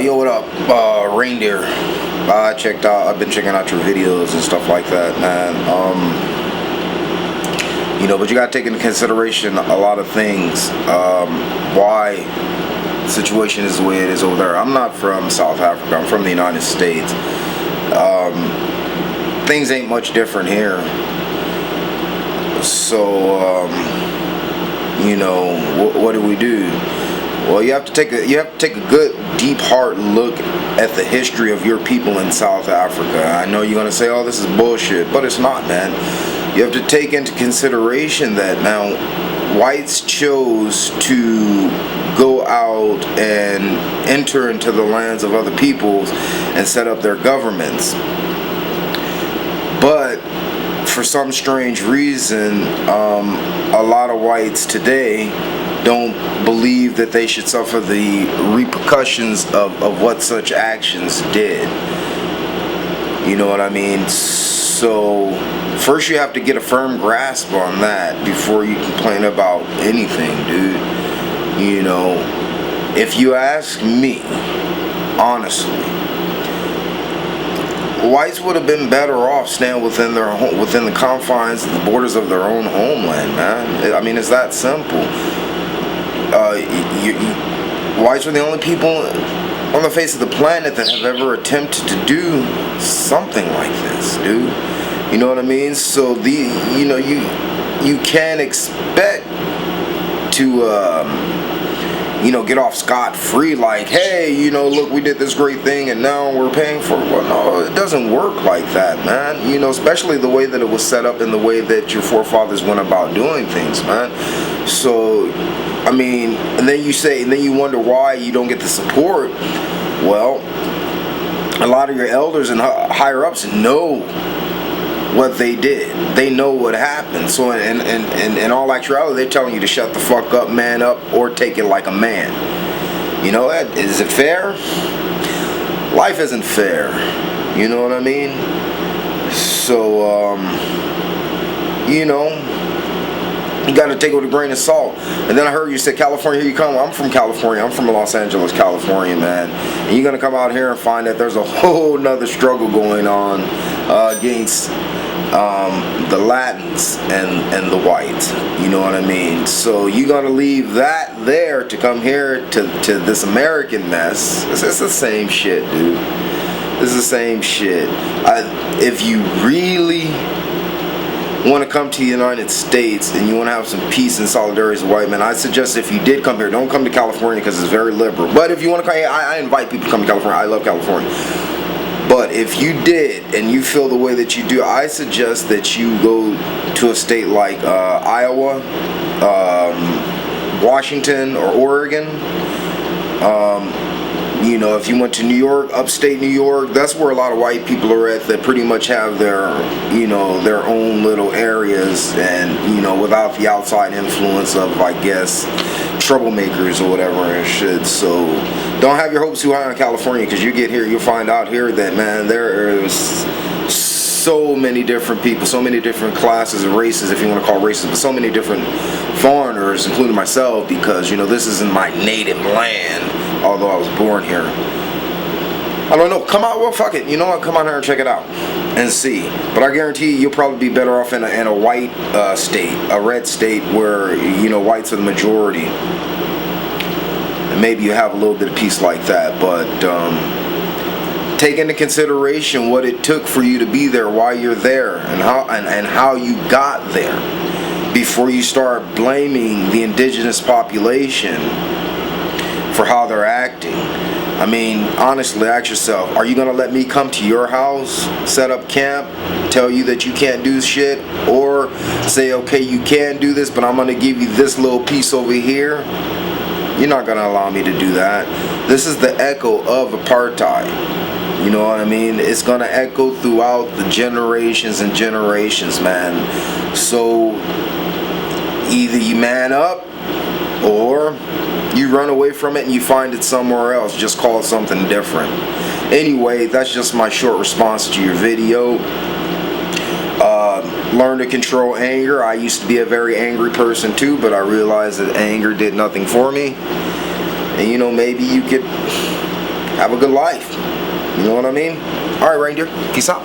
Yo, what up, Reindeer? I've been checking out your videos and stuff like that, man. But you gotta take into consideration a lot of things. Why the situation is the way it is over there. I'm not from South Africa. I'm from the United States. Things ain't much different here. So, what do we do? Well, you have to take a good, deep, hard look at the history of your people in South Africa. I know you're gonna say, "Oh, this is bullshit," but it's not, man. You have to take into consideration that now whites chose to go out and enter into the lands of other peoples and set up their governments. But for some strange reason, a lot of whites today don't believe that they should suffer the repercussions of what such actions did. You know what I mean? So first you have to get a firm grasp on that before you complain about anything, dude. If you ask me, honestly, whites would have been better off staying within the confines of the borders of their own homeland, man. I mean, it's that simple. Whites are the only people on the face of the planet that have ever attempted to do something like this, dude. You know what I mean? So you can't expect to get off scot-free like, hey, look, we did this great thing and now we're paying for it. Well, no, it doesn't work like that, man. Especially the way that it was set up and the way that your forefathers went about doing things, man. So, I mean, and then you wonder why you don't get the support. Well, a lot of your elders and higher ups know what they did. They know what happened. So in all actuality, they're telling you to shut the fuck up, man up, or take it like a man. Is it fair? Life isn't fair. You know what I mean? So, you got to take it with a grain of salt. And then I heard you say, California, here you come. I'm from California. I'm from Los Angeles, California, man. And you're going to come out here and find that there's a whole nother struggle going on against the Latins and the whites. You know what I mean? So you're going to leave that there to come here to this American mess. It's the same shit, dude. It's the same shit. If you really want to come to the United States and you want to have some peace and solidarity as a white man, I suggest if you did come here, don't come to California because it's very liberal. But if you want to come, I invite people to come to California. I love California. But if you did and you feel the way that you do, I suggest that you go to a state like Iowa, Washington, or Oregon. If you went to New York, upstate New York, that's where a lot of white people are at that pretty much have their own little areas and, without the outside influence of, I guess, troublemakers or whatever and shit. So don't have your hopes too high on California, because you get here, you'll find out here that, man, there is so many different people, so many different classes and races, if you want to call races, but so many different foreigners, including myself, because, this isn't my native land, although I was born here. I don't know. Come out. Well, fuck it. You know what? Come on here and check it out and see. But I guarantee you'll probably be better off in a white state, a red state where, whites are the majority. And maybe you have a little bit of peace like that. But take into consideration what it took for you to be there, why you're there, and how you got there, before you start blaming the indigenous population for how they're acting. I mean, honestly, ask yourself, are you going to let me come to your house, set up camp, tell you that you can't do shit, or say, okay, you can do this, but I'm going to give you this little piece over here? You're not going to allow me to do that. This is the echo of apartheid. You know what I mean? It's going to echo throughout the generations and generations, man. So either you man up, or you run away from it and you find it somewhere else. Just call it something different. Anyway, that's just my short response to your video. Learn to control anger. I used to be a very angry person too, but I realized that anger did nothing for me. And maybe you could have a good life. You know what I mean? All right, reindeer. Peace out.